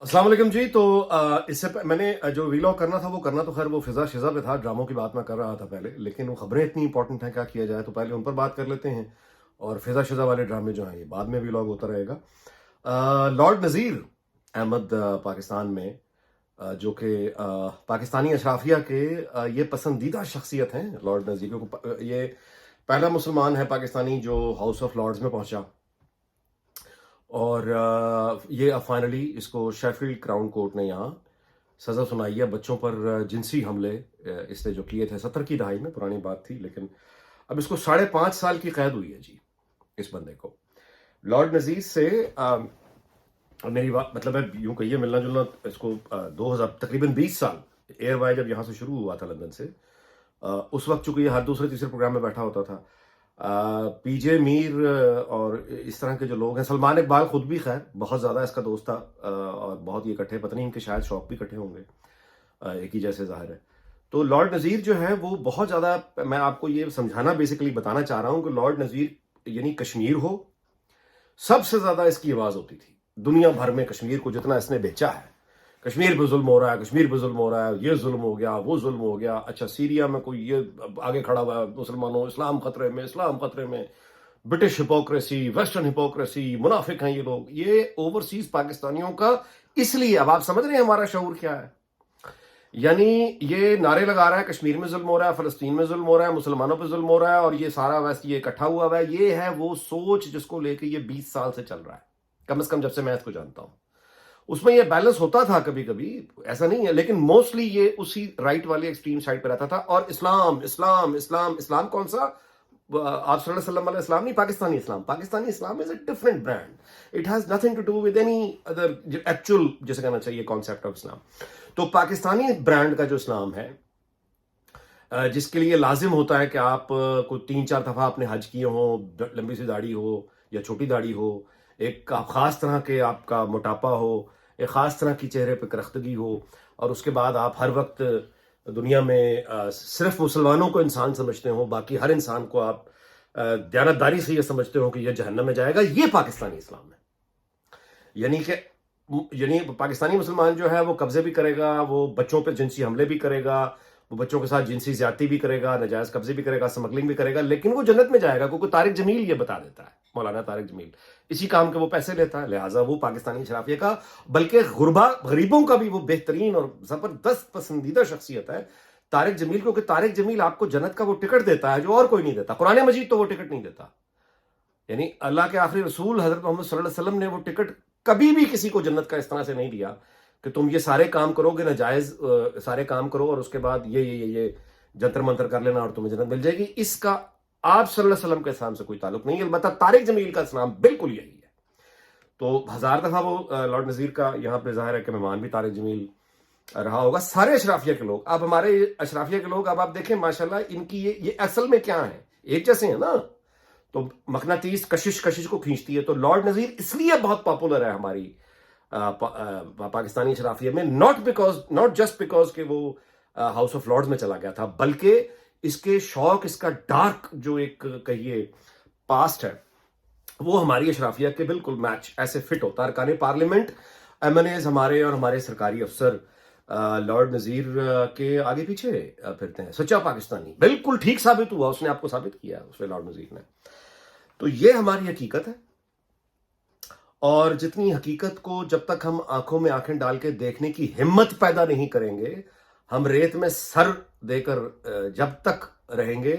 अस्सलाम वालेकुम जी। तो मैंने जो वीलॉग करना था वो करना तो खैर वो फिजा शिजा पे था। ड्रामों की बात मैं कर रहा था पहले, लेकिन वो खबरें इतनी इंपॉर्टेंट हैं, क्या किया जाए, तो पहले उन पर बात कर लेते हैं। और फिजा शिजा वाले ड्रामे जो हैं ये बाद में वीलॉग होता रहेगा। लॉर्ड नज़ीर अहमद पाकिस्तान में जो कि पाकिस्तानी अशराफिया के ये पसंदीदा शख्सियत हैं। लॉर्ड नज़ीर ये पहला मुसलमान है पाकिस्तानी जो हाउस ऑफ लॉर्ड्स में पहुंचा। और ये अब फाइनली इसको शेफील्ड क्राउन कोर्ट ने यहाँ सज़ा सुनाई है बच्चों पर जिनसी हमले इसने जो किए थे 70 की दहाई में। पुरानी बात थी, लेकिन अब इसको 5.5 साल की कैद हुई है जी इस बंदे को। लॉर्ड नज़ीर से मेरी बात मतलब है यूं कहिए मिलना जुलना इसको 2000 तकरीबन 20 साल एयर वाई जब यहाँ से शुरू हुआ था लंदन से, उस वक्त चूंकि ये हर दूसरे तीसरे प्रोग्राम में बैठा होता था। पीजे मीर और इस तरह के जो लोग हैं, सलमान इकबाल खुद भी खैर बहुत ज़्यादा इसका दोस्त था, और बहुत ये इकट्ठे, पता नहीं इनके शायद शौक भी इकट्ठे होंगे, एक ही जैसे जाहिर है। तो लॉर्ड नज़ीर जो है वो बहुत ज़्यादा, मैं आपको ये समझाना बेसिकली बताना चाह रहा हूँ कि लॉर्ड नज़ीर यानी कश्मीर हो, सबसे ज़्यादा इसकी आवाज़ होती थी दुनिया भर में। कश्मीर को जितना इसने बेचा है, कश्मीर पे जुल्म हो रहा है, कश्मीर पे जुल्म हो रहा है, ये जुल्म हो गया, वो जुल्म हो गया। अच्छा, सीरिया में कोई ये आगे खड़ा हुआ है, मुसलमानों, इस्लाम खतरे में, इस्लाम खतरे में, ब्रिटिश हिपोक्रेसी, वेस्टर्न हिपोक्रेसी, मुनाफिक हैं ये लोग। ये ओवरसीज पाकिस्तानियों का, इसलिए अब आप समझ रहे हैं हमारा शऊर क्या है। यानी ये नारे लगा रहा है कश्मीर में जुल्म हो रहा है, फलस्तीन में जुल्म हो रहा है, मुसलमानों पे जुल्म हो रहा है, और ये सारा वैसे ये इकट्ठा हुआ हुआ है। ये है वो सोच जिसको लेके ये 20 साल से चल रहा है, कम से कम जब से मैं इसको जानता हूं। उसमें ये बैलेंस होता था कभी कभी, ऐसा नहीं है, लेकिन मोस्टली ये उसी राइट वाली एक्सट्रीम साइड पे रहता था। और इस्लाम इस्लाम इस्लाम इस्लाम कौन सा? आप सल्लल्लाहु अलैहि वसल्लम वाला इस्लाम नहीं, पाकिस्तानी इस्लाम। Pakistani Islam is a different brand, it has nothing to do with any other actual, जैसे कहना चाहिए, कॉन्सेप्ट ऑफ इस्लाम। तो पाकिस्तानी ब्रांड का जो इस्लाम है, जिसके लिए लाजिम होता है कि आप को 3-4 दफा आपने हज किए हो, लंबी सी दाढ़ी हो या छोटी दाढ़ी हो, एक खास तरह के आपका मोटापा हो, एक ख़ास तरह की चेहरे पे करख्तगी हो, और उसके बाद आप हर वक्त दुनिया में सिर्फ मुसलमानों को इंसान समझते हो, बाकी हर इंसान को आप दयानतदारी से ये समझते हो कि ये जहन्नम में जाएगा। ये पाकिस्तानी इस्लाम है। यानी पाकिस्तानी मुसलमान जो है वो कब्जे भी करेगा, वो बच्चों पे जिनसी हमले भी करेगा, वो बच्चों के साथ जिनसी ज्यादती भी करेगा, नजायज कब्जे भी करेगा, स्मगलिंग भी करेगा, लेकिन वो जन्नत में जाएगा क्योंकि तारिक जमील ये बता देता है, मौलाना तारिक जमील इसी काम के वो पैसे लेता है, लिहाजा वो पाकिस्तानी शराफिया का, बल्कि गरीबों का भी वो बेहतरीन और जबरदस्त पसंदीदा शख्सियत है तारिक जमील, क्योंकि तारिक जमील आपको जन्नत का वो टिकट देता है जो और कोई नहीं देता। कुरान मजीद तो वो टिकट नहीं देता, यानी अल्लाह के आखिरी रसूल हजरत मोहम्मद सल्लल्लाहु अलैहि वसल्लम ने वो टिकट कभी भी किसी को जन्नत का इस तरह से नहीं दिया कि तुम ये सारे काम करोगे, नाजायज सारे काम करो और उसके बाद ये जंतर मंतर कर लेना और तुम्हें जन्नत मिल जाएगी। इसका आप सल्लल्लाहु अलैहि वसल्लम के इस्लाम से कोई ताल्लुक नहीं है। अलबत्ता तारिक जमील का इस्लाम बिल्कुल यही है। तो 1000 दफा वो लॉर्ड नज़ीर का यहाँ पे जाहिर है कि मेहमान भी तारिक जमील रहा होगा। सारे अशराफिया के लोग, अब हमारे अशराफिया के लोग, अब आप देखें माशाल्लाह इनकी ये असल में क्या है, एक जैसे है ना, तो मकनातीस कशिश को खींचती है। तो लॉर्ड नज़ीर इसलिए बहुत पॉपुलर है हमारी पाकिस्तानी शराफिया में, नॉट जस्ट बिकॉज कि वो हाउस ऑफ लॉर्ड्स में चला गया था, बल्कि इसके शौक, इसका डार्क जो एक कहिए पास्ट है, वो हमारी अशराफिया के बिल्कुल मैच ऐसे फिट होता है। अरकान पार्लियामेंट, एमएनएज हमारे और हमारे सरकारी अफसर लॉर्ड नज़ीर के आगे पीछे फिरते हैं। सच्चा पाकिस्तानी बिल्कुल ठीक साबित हुआ, उसने आपको साबित किया उसने, लॉर्ड नज़ीर ने। तो ये हमारी हकीकत है, और जितनी हकीकत को जब तक हम आंखों में आंखें डाल के देखने की हिम्मत पैदा नहीं करेंगे, हम रेत में सर देकर जब तक रहेंगे,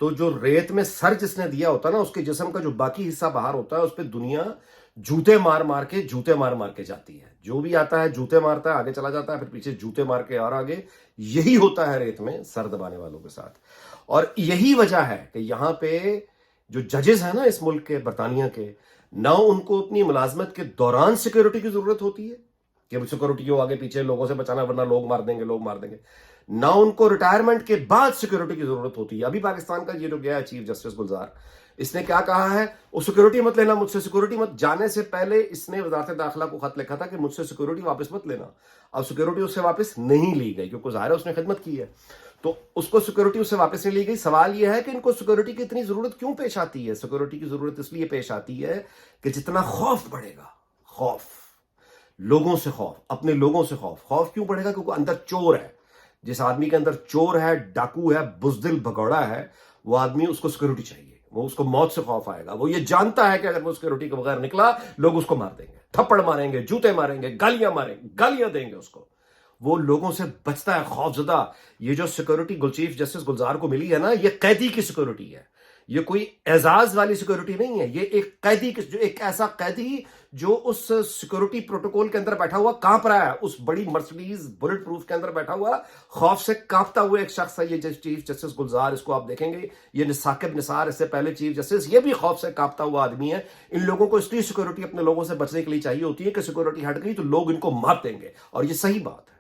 तो जो रेत में सर जिसने दिया होता है ना, उसके जिस्म का जो बाकी हिस्सा बाहर होता है, उस पर दुनिया जूते मार मार के जाती है। जो भी आता है जूते मारता है, आगे चला जाता है, फिर पीछे जूते मार के और आगे। यही होता है रेत में सर दबाने वालों के साथ। और यही वजह है कि यहाँ पे जो जजेस हैं ना इस मुल्क के, बरतानिया के, ना उनको अपनी मुलाजमत के दौरान सिक्योरिटी की जरूरत होती है कि सिक्योरिटी को आगे पीछे लोगों से बचाना वरना लोग मार देंगे, ना उनको रिटायरमेंट के बाद सिक्योरिटी की जरूरत होती है। अभी पाकिस्तान का ये जो गया चीफ जस्टिस गुलजार, इसने क्या कहा है, वो सिक्योरिटी मत लेना मुझसे, सिक्योरिटी मत, जाने से पहले इसने वजारत दाखिला को खत लिखा था कि मुझसे सिक्योरिटी वापस मत लेना। अब सिक्योरिटी उससे वापस नहीं ली गई क्योंकि जाहिर है उसने खिदमत की है, तो उसको सिक्योरिटी उससे वापस नहीं ली गई। सवाल यह है कि इनको सिक्योरिटी की इतनी जरूरत क्यों पेश आती है? सिक्योरिटी की जरूरत इसलिए पेश आती है कि जितना खौफ बढ़ेगा, खौफ, लोगों से खौफ, अपने लोगों से खौफ। खौफ क्यों बढ़ेगा? क्योंकि अंदर चोर है। जिस आदमी के अंदर चोर है, डाकू है, बुजदिल भगौड़ा है, वो आदमी, उसको सिक्योरिटी चाहिए, वो उसको मौत से खौफ आएगा। वो ये जानता है कि अगर वो सिक्योरिटी के बगैर निकला, लोग उसको मार देंगे, थप्पड़ मारेंगे, जूते मारेंगे, गालियां देंगे उसको। वो लोगों से बचता है, खौफजदा। ये जो सिक्योरिटी चीफ जस्टिस गुलजार को मिली है ना, ये कैदी की सिक्योरिटी है। ये कोई एजाज वाली सिक्योरिटी नहीं है। ये एक कैदी जो एक ऐसा कैदी जो उस सिक्योरिटी प्रोटोकॉल के अंदर बैठा हुआ कांप रहा है, उस बड़ी मर्सिडीज बुलेट प्रूफ के अंदर बैठा हुआ खौफ से कांपता हुआ एक शख्स है ये चीफ जस्टिस गुलजार। इसको आप देखेंगे, ये साकिब निसार, इससे पहले चीफ जस्टिस, ये भी खौफ से कांपता हुआ आदमी है। इन लोगों को इसलिए सिक्योरिटी अपने लोगों से बचने के लिए चाहिए होती है कि सिक्योरिटी हट गई तो लोग इनको मार देंगे, और ये सही बात है।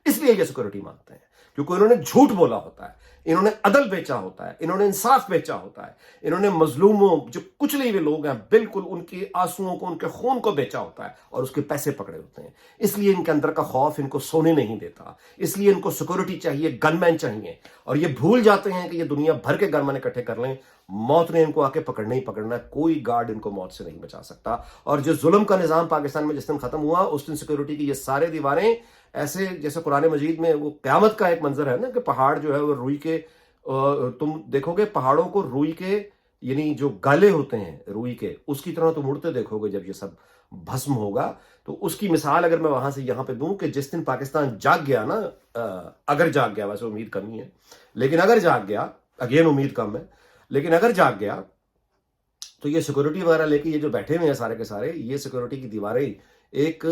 इसलिए ये सिक्योरिटी मांगते हैं, क्योंकि इन्होंने झूठ बोला होता है, इन्होंने अदल बेचा होता है, इन्होंने इंसाफ बेचा होता है, इन्होंने मजलूमों, जो कुचले हुए लोग हैं, बिल्कुल उनके आंसुओं को, उनके खून को बेचा होता है और उसके पैसे पकड़े होते हैं। इसलिए इनके अंदर का खौफ इनको सोने नहीं देता, इसलिए इनको सिक्योरिटी चाहिए, गनमैन चाहिए। और ये भूल जाते हैं कि ये दुनिया भर के गनमैन इकट्ठे कर लें, मौत ने इनको आके पकड़ना ही पकड़ना है। कोई गार्ड इनको मौत से नहीं बचा सकता। और जो जुल्म का निजाम पाकिस्तान में जिस दिन खत्म हुआ, उस दिन सिक्योरिटी की ये सारे दीवारें ऐसे, जैसे कुरान मजीद में वो क़यामत का एक मंजर है ना, कि पहाड़ जो है वो रुई के, तुम देखोगे पहाड़ों को रुई के, यानी जो गाले होते हैं रुई के, उसकी तरह तुम उड़ते देखोगे जब ये सब भस्म होगा। तो उसकी मिसाल अगर मैं वहां से यहां पे दूं कि जिस दिन पाकिस्तान जाग गया ना, अगर जाग गया, वैसे उम्मीद कम ही है, लेकिन अगर जाग गया, अगेन उम्मीद कम है, लेकिन अगर जाग गया, तो ये सिक्योरिटी वगैरह लेके ये जो बैठे हुए हैं सारे के सारे, ये सिक्योरिटी की दीवारें एक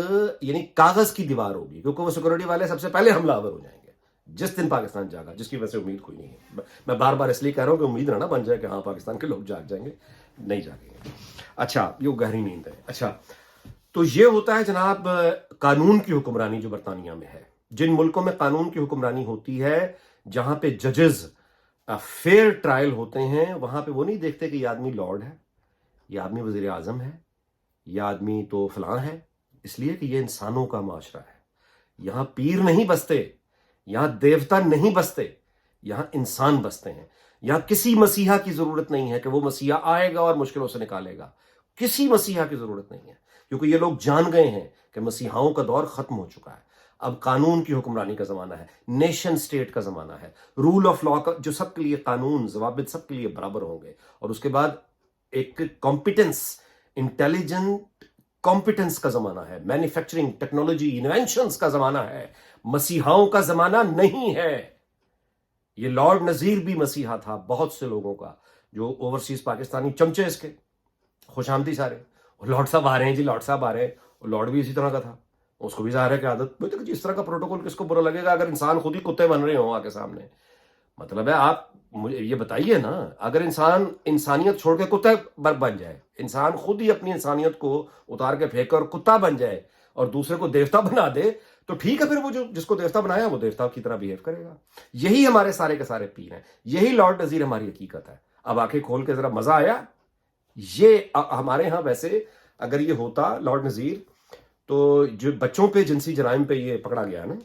यानी कागज की दीवार होगी, क्योंकि वो सिक्योरिटी वाले सबसे पहले हमलावर हो जाएंगे जिस दिन पाकिस्तान जागा, जिसकी वजह से उम्मीद कोई नहीं है। मैं बार बार इसलिए कह रहा हूं कि उम्मीद ना बन जाए कि हाँ पाकिस्तान के लोग जाग जाएंगे, नहीं जागेंगे। अच्छा, ये गहरी नींद है। अच्छा, तो ये होता है जनाब कानून की हुक्मरानी जो बरतानिया में है। जिन मुल्कों में कानून की हुक्मरानी होती है, जहां पे जजेस फेयर ट्रायल होते हैं, वहां पे वो नहीं देखते कि ये आदमी लॉर्ड है, ये आदमी वजीर आजम है, ये आदमी तो फलां है, इसलिए कि ये इंसानों का माशरा है। यहां पीर नहीं बसते, यहां देवता नहीं बसते, यहां इंसान बसते हैं। यहां किसी मसीहा की जरूरत नहीं है कि वो मसीहा आएगा और मुश्किलों से निकालेगा। किसी मसीहा की जरूरत नहीं है, क्योंकि ये लोग जान गए हैं कि मसीहाओं का दौर खत्म हो चुका है। अब कानून की हुक्मरानी का जमाना है, नेशन स्टेट का जमाना है, रूल ऑफ लॉ का, जो सबके लिए कानून जवाबित सबके लिए बराबर होंगे। और उसके बाद एक कॉम्पिटेंस, इंटेलिजेंट कॉम्पिटेंस का जमाना है, मैन्युफैक्चरिंग, टेक्नोलॉजी, इन्वेंशंस का जमाना है। मसीहाओं का जमाना नहीं है। ये लॉर्ड नजीर भी मसीहा था बहुत से लोगों का, जो ओवरसीज पाकिस्तानी चमचे इसके खुशामदी सारे, लॉर्ड साहब आ रहे हैं जी, लॉर्ड साहब आ रहे हैं, और लॉर्ड भी इसी तरह का था, उसको भी ज़ाहिर है कि आदत, तो इस तरह का प्रोटोकॉल किसको बुरा लगेगा अगर इंसान खुद ही कुत्ते बन रहे हो आके सामने। मतलब है, आप मुझे ये बताइए ना, अगर इंसान इंसानियत छोड़ के कुत्ता बन जाए, इंसान खुद ही अपनी इंसानियत को उतार के फेंक और कुत्ता बन जाए और दूसरे को देवता बना दे, तो ठीक है, फिर वो जो जिसको देवता बनाया वो देवता की तरह बिहेव करेगा। यही हमारे सारे के सारे पीर हैं, यही लॉर्ड नजीर हमारी हकीकत है। अब आंखें खोल के जरा मजा आया। ये हमारे यहाँ वैसे अगर ये होता लॉर्ड नजीर, तो जो बच्चों पे जिनसी जराइम पे ये पकड़ा गया ना,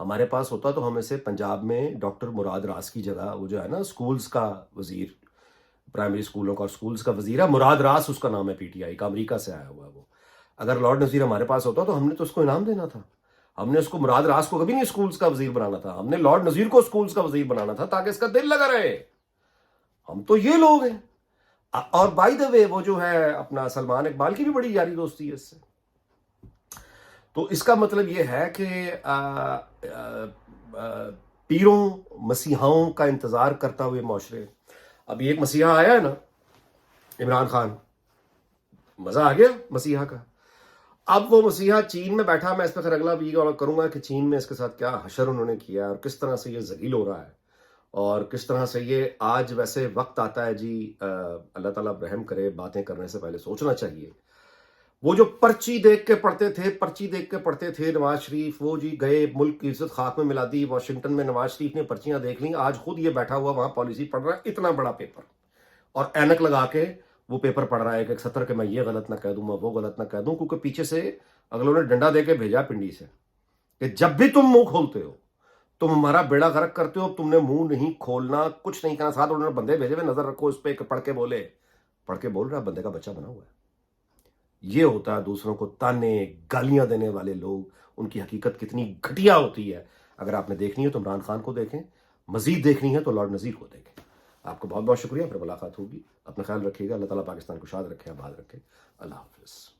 हमारे पास होता तो हम इसे पंजाब में डॉक्टर मुराद रास की जगह, वो जो है ना स्कूल्स का वजीर, प्राइमरी स्कूलों का और स्कूल्स का वजीर है, मुराद रास उसका नाम है, पीटीआई का, अमेरिका से आया हुआ है वो। अगर लॉर्ड नजीर हमारे पास होता तो हमने तो उसको इनाम देना था। हमने उसको, मुराद रास को कभी नहीं स्कूल्स का वजीर बनाना था, हमने लॉर्ड नजीर को स्कूल्स का वजीर बनाना था ताकि इसका दिल लगा रहे। हम तो ये लोग हैं। और बाय द वे, वो जो है अपना सलमान इकबाल की भी बड़ी यारी दोस्ती है इससे। तो इसका मतलब ये है कि पीरों मसीहाओं का इंतजार करता हुए माशरे। अभी एक मसीहा आया है ना, इमरान खान, मजा आ गया मसीहा का। अब वो मसीहा चीन में बैठा, मैं इस पर अगला भी करूंगा कि चीन में इसके साथ क्या हशर उन्होंने किया और किस तरह से ये जलील हो रहा है, और किस तरह से ये आज वैसे वक्त आता है जी, अल्लाह ताला रहम करे, बातें करने से पहले सोचना चाहिए। वो जो पर्ची देख के पढ़ते थे नवाज शरीफ, वो जी गए, मुल्क की इज्जत खाक में मिला दी। वॉशिंगटन में नवाज शरीफ ने पर्चियां देख ली, आज खुद ये बैठा हुआ वहां पॉलिसी पढ़ रहा है, इतना बड़ा पेपर, और ऐनक लगा के वो पेपर पढ़ रहा है एक सत्र के, मैं ये गलत ना कह दूं, मैं वो गलत ना कह दूं, क्योंकि पीछे से अगलों ने डंडा दे के भेजा पिंडी से कि जब भी तुम मुंह खोलते हो तुम हमारा बेड़ा गर्क करते हो, तुमने मुंह नहीं खोलना, कुछ नहीं कहना। साथ उन्होंने बंदे भेजे हुए, नजर रखो इस पे, पढ़ के बोल रहा बंदे का बच्चा बना हुआ है। یہ ہوتا ہے دوسروں کو تانے گالیاں دینے والے لوگ، ان کی حقیقت کتنی گھٹیا ہوتی ہے۔ اگر آپ نے دیکھنی ہے تو عمران خان کو دیکھیں، مزید دیکھنی ہے تو لارڈ نذیر کو دیکھیں۔ آپ کو بہت بہت شکریہ، پھر ملاقات ہوگی، اپنا خیال رکھیے گا، اللہ تعالیٰ پاکستان کو شاد رکھے، آباد رکھے، اللہ حافظ۔